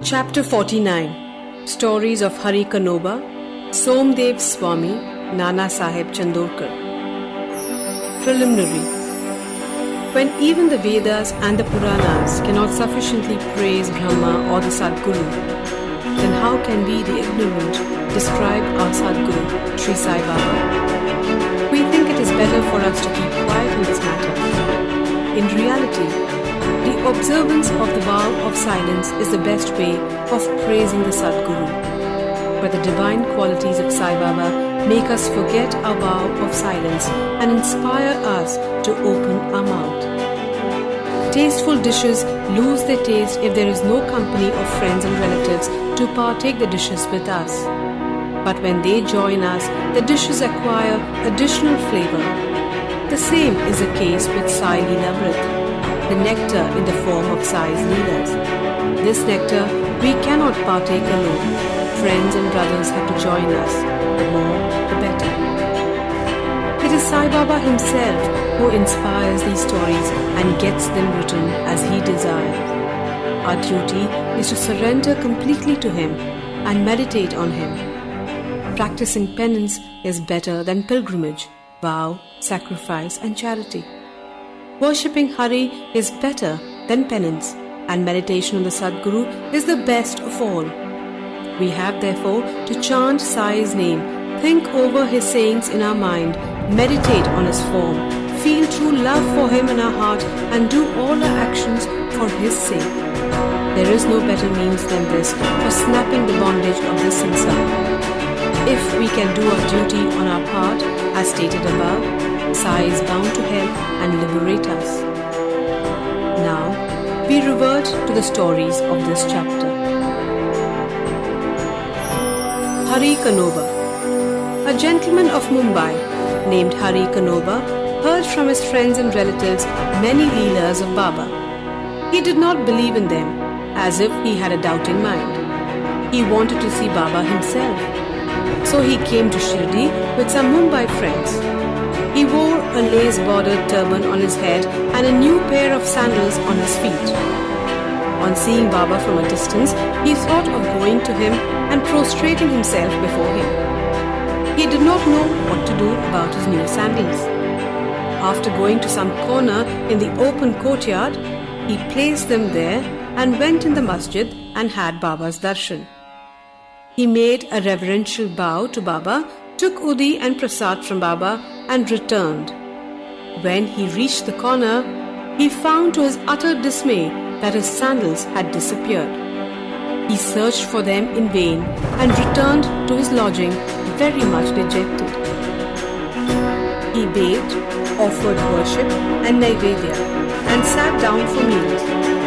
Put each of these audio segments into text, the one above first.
Chapter 49. Stories of Hari Kanoba, Somdev Swami, Nana Sahib Chandorkar. Preliminary. When even the Vedas and the Puranas cannot sufficiently praise Brahma or the Sadguru, then how can we, the ignorant, describe our Sadguru, Sri Sai Baba? We think it is better for us to keep quiet in this matter. In reality, the observance of the vow of silence is the best way of praising the Sadguru. But the divine qualities of Sai-Baba make us forget our vow of silence and inspire us to open our mouth. Tasteful dishes lose their taste if there is no company of friends and relatives to partake the dishes with us. But when they join us, the dishes acquire additional flavor. The same is the case with Sai Leela Vrit, the nectar in the form of Sai's Leelas. This nectar we cannot partake alone. Friends and brothers have to join us. The more, the better. It is Sai Baba himself who inspires these stories and gets them written as he desires. Our duty is to surrender completely to him and meditate on him. Practicing penance is better than pilgrimage, vow, sacrifice and charity. Worshipping Hari is better than penance, and meditation on the Sadguru is the best of all. We have therefore to chant Sai's name, think over his sayings in our mind, meditate on his form, feel true love for him in our heart, and do all our actions for his sake. There is no better means than this for snapping the bondage of this samsara. If we can do our duty on our part, as stated above, Sai is bound to help and liberate us. Now, we revert to the stories of this chapter. Hari Kanoba. A gentleman of Mumbai named Hari Kanoba heard from his friends and relatives many Leelas of Baba. He did not believe in them, as if he had a doubting mind. He wanted to see Baba himself. So he came to Shirdi with some Mumbai friends. He wore a lace-bordered turban on his head and a new pair of sandals on his feet. On seeing Baba from a distance, he thought of going to him and prostrating himself before him. He did not know what to do about his new sandals. After going to some corner in the open courtyard, he placed them there and went in the masjid and had Baba's darshan. He made a reverential bow to Baba, took Udi and Prasad from Baba and returned. When he reached the corner, he found to his utter dismay that his sandals had disappeared. He searched for them in vain and returned to his lodging very much dejected. He bathed, offered worship and naivedya and sat down for meals,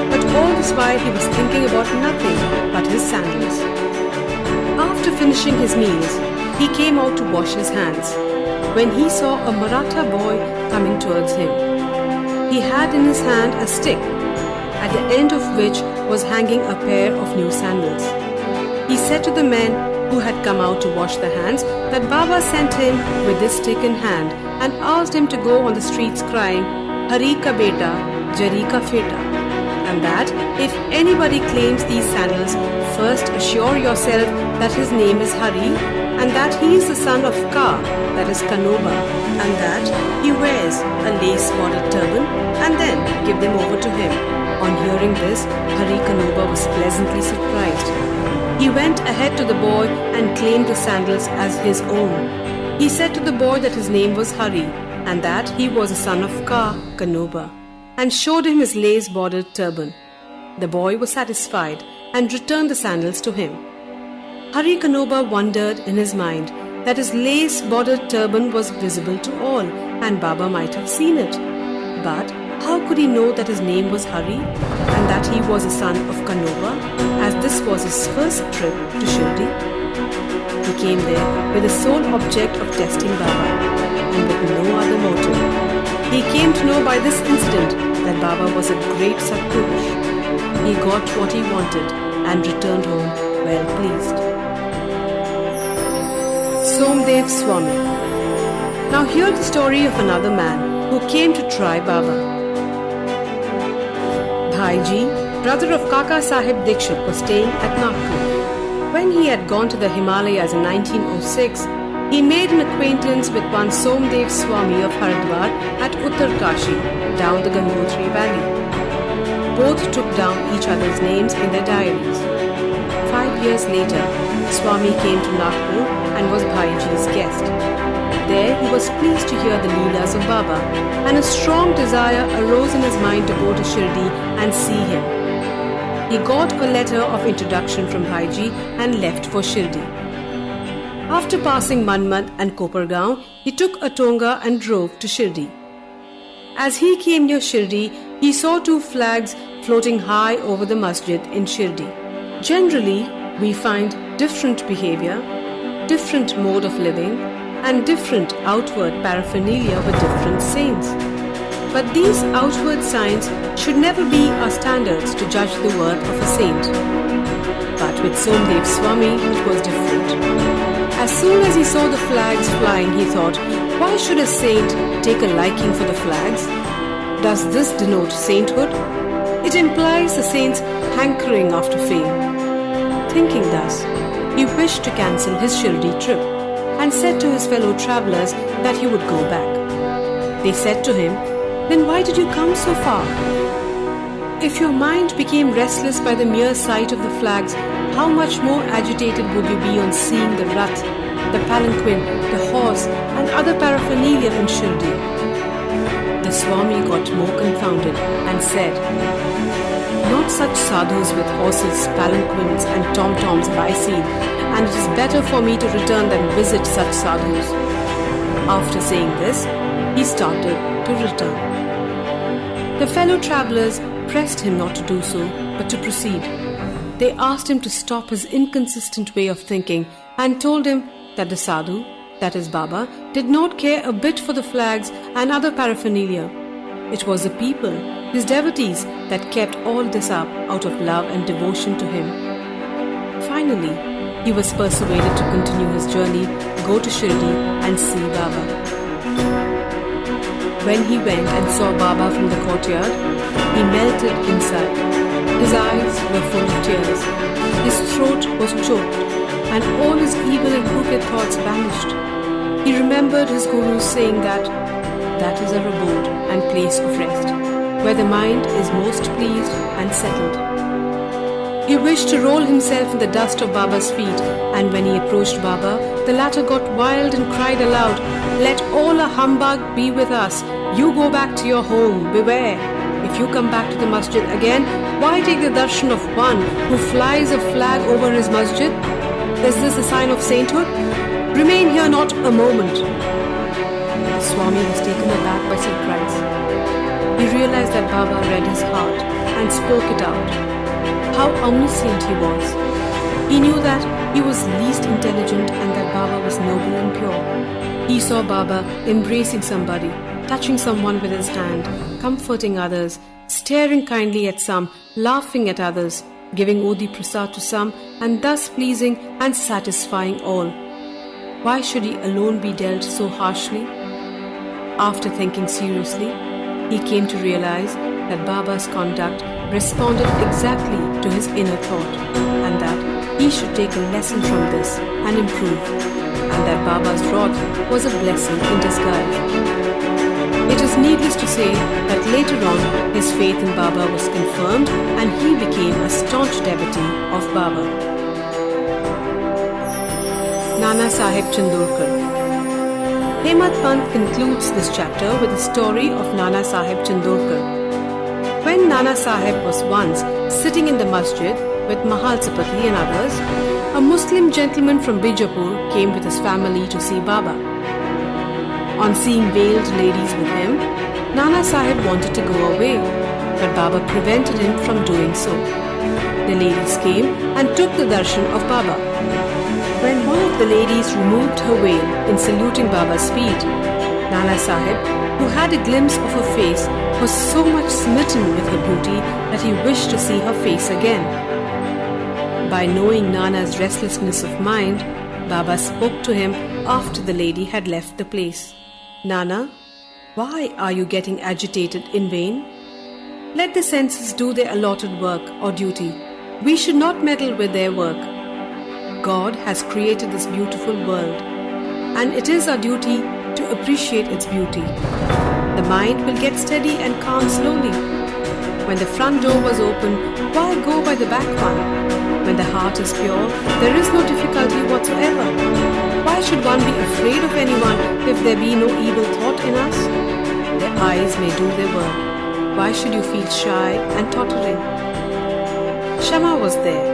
but all this while he was thinking about nothing but his sandals. After finishing his meals, he came out to wash his hands, when he saw a Maratha boy coming towards him. He had in his hand a stick, at the end of which was hanging a pair of new sandals. He said to the men who had come out to wash their hands that Baba sent him with this stick in hand and asked him to go on the streets crying, Hari ka beta, jari ka feta, and that if anybody claims these sandals, first assure yourself that his name is Hari, and that he is the son of Ka, that is Kanoba, and that he wears a lace-bordered turban, and then give them over to him. On hearing this, Hari Kanoba was pleasantly surprised. He went ahead to the boy and claimed the sandals as his own. He said to the boy that his name was Hari, and that he was a son of Ka, Kanoba, and showed him his lace-bordered turban. The boy was satisfied and returned the sandals to him. Hari Kanoba wondered in his mind that his lace-bordered turban was visible to all and Baba might have seen it. But how could he know that his name was Hari and that he was a son of Kanoba, as this was his first trip to Shirdi? He came there with the sole object of testing Baba and with no other motive. He came to know by this incident that Baba was a great Satpurush. He got what he wanted and returned home well pleased. Somdev Swami. Now hear the story of another man who came to try Baba. Bhaiji, brother of Kaka Sahib Dikshit, was staying at Nagpur. When he had gone to the Himalayas in 1906, he made an acquaintance with one Somdev Swami of Haridwar at Uttar Kashi, down the Gangotri valley. Both took down each other's names in their diaries. 5 years later, Swami came to Nagpur and was Bhaiji's guest. There he was pleased to hear the Leelas of Baba, and a strong desire arose in his mind to go to Shirdi and see him. He got a letter of introduction from Bhaiji and left for Shirdi. After passing Manmad and Kopargaon, he took a tonga and drove to Shirdi. As he came near Shirdi, he saw 2 flags floating high over the masjid in Shirdi. Generally, we find different behavior, different mode of living, and different outward paraphernalia with different saints. But these outward signs should never be our standards to judge the worth of a saint. But with Somdev Swami, it was different. As soon as he saw the flags flying, he thought, why should a saint take a liking for the flags? Does this denote sainthood? It implies the saint's hankering after fame. Thinking thus, he wished to cancel his Shirdi trip and said to his fellow travellers that he would go back. They said to him, then why did you come so far? If your mind became restless by the mere sight of the flags, how much more agitated would you be on seeing the rath, the palanquin, the horse, and other paraphernalia in Shirdi? The Swami got more confounded and said, not such sadhus with horses, palanquins, and tom-toms have I seen, and it is better for me to return than visit such sadhus. After saying this, he started to return. The fellow travellers pressed him not to do so, but to proceed. They asked him to stop his inconsistent way of thinking and told him that the sadhu, that is Baba, did not care a bit for the flags and other paraphernalia. It was the people, his devotees, that kept all this up out of love and devotion to him. Finally, he was persuaded to continue his journey, go to Shirdi and see Baba. When he went and saw Baba from the courtyard, he melted inside. His eyes were full of tears. His throat was choked, and all his evil and crooked thoughts vanished. He remembered his Guru saying that is our abode and place of rest, where the mind is most pleased and settled. He wished to roll himself in the dust of Baba's feet, and when he approached Baba, the latter got wild and cried aloud, let all a humbug be with us. You go back to your home, beware. If you come back to the masjid again, why take the darshan of one who flies a flag over his masjid? Is this a sign of sainthood? Remain here not a moment. The Swami was taken aback by surprise. He realized that Baba read his heart and spoke it out. How omniscient he was. He knew that he was least intelligent and that Baba was noble and pure. He saw Baba embracing somebody, touching someone with his hand, comforting others, staring kindly at some, laughing at others, giving Odi Prasad to some, and thus pleasing and satisfying all. Why should he alone be dealt so harshly? After thinking seriously, he came to realize that Baba's conduct responded exactly to his inner thought, and that he should take a lesson from this and improve, and that Baba's wrath was a blessing in disguise. It is needless to say that later on his faith in Baba was confirmed and he became a staunch devotee of Baba. Nana Sahib Chandorkar. Hemant Pant concludes this chapter with the story of Nana Sahib Chandorkar. When Nana Sahib was once sitting in the masjid with Mahal Sapati and others, a Muslim gentleman from Bijapur came with his family to see Baba. On seeing veiled ladies with him, Nana Sahib wanted to go away, but Baba prevented him from doing so. The ladies came and took the darshan of Baba. When one of the ladies removed her veil in saluting Baba's feet, Nana Sahib, who had a glimpse of her face, was so much smitten with her beauty that he wished to see her face again. By knowing Nana's restlessness of mind, Baba spoke to him after the lady had left the place. Nana, why are you getting agitated in vain? Let the senses do their allotted work or duty. We should not meddle with their work. God has created this beautiful world, and it is our duty to appreciate its beauty. The mind will get steady and calm slowly. When the front door was open, why go by the back one? When the heart is pure, there is no difficulty whatsoever. Why should one be afraid of anyone if there be no evil thought in us? Their eyes may do their work. Why should you feel shy and tottering? Shama was there,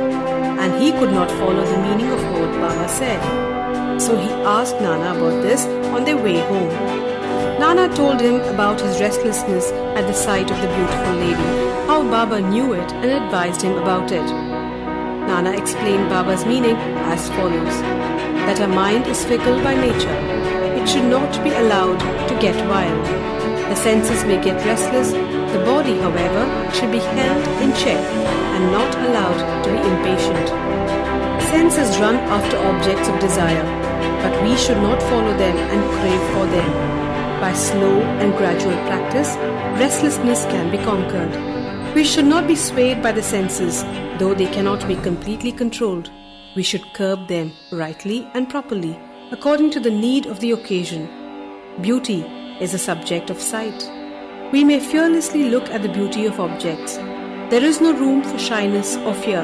and he could not follow the meaning of what Baba said. So he asked Nana about this on their way home. Nana told him about his restlessness at the sight of the beautiful lady, how Baba knew it and advised him about it. Nana explained Baba's meaning as follows: that our mind is fickle by nature. It should not be allowed to get wild. The senses may get restless. The body, however, should be held in check and not allowed to be impatient. Senses run after objects of desire, but we should not follow them and crave for them. By slow and gradual practice, restlessness can be conquered. We should not be swayed by the senses, though they cannot be completely controlled. We should curb them rightly and properly, according to the need of the occasion. Beauty is a subject of sight. We may fearlessly look at the beauty of objects. There is no room for shyness or fear.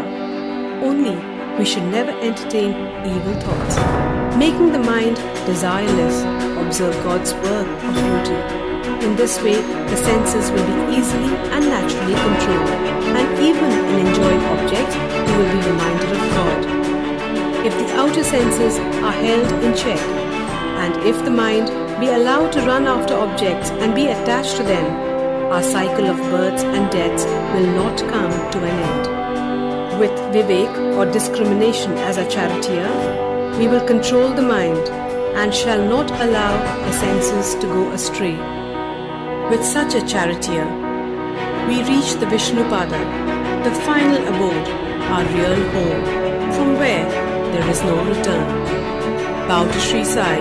Only we should never entertain evil thoughts. Making the mind desireless, observe God's work of beauty. In this way, the senses will be easily and naturally controlled, and even in enjoying objects, you will be reminded of God. If the outer senses are held in check, and if the mind be allowed to run after objects and be attached to them, our cycle of births and deaths will not come to an end. With vivek or discrimination as a charioteer, we will control the mind and shall not allow the senses to go astray. With such a charioteer, we reach the Vishnupada, the final abode, our real home, from where there is no return. Bow to Sri Sai.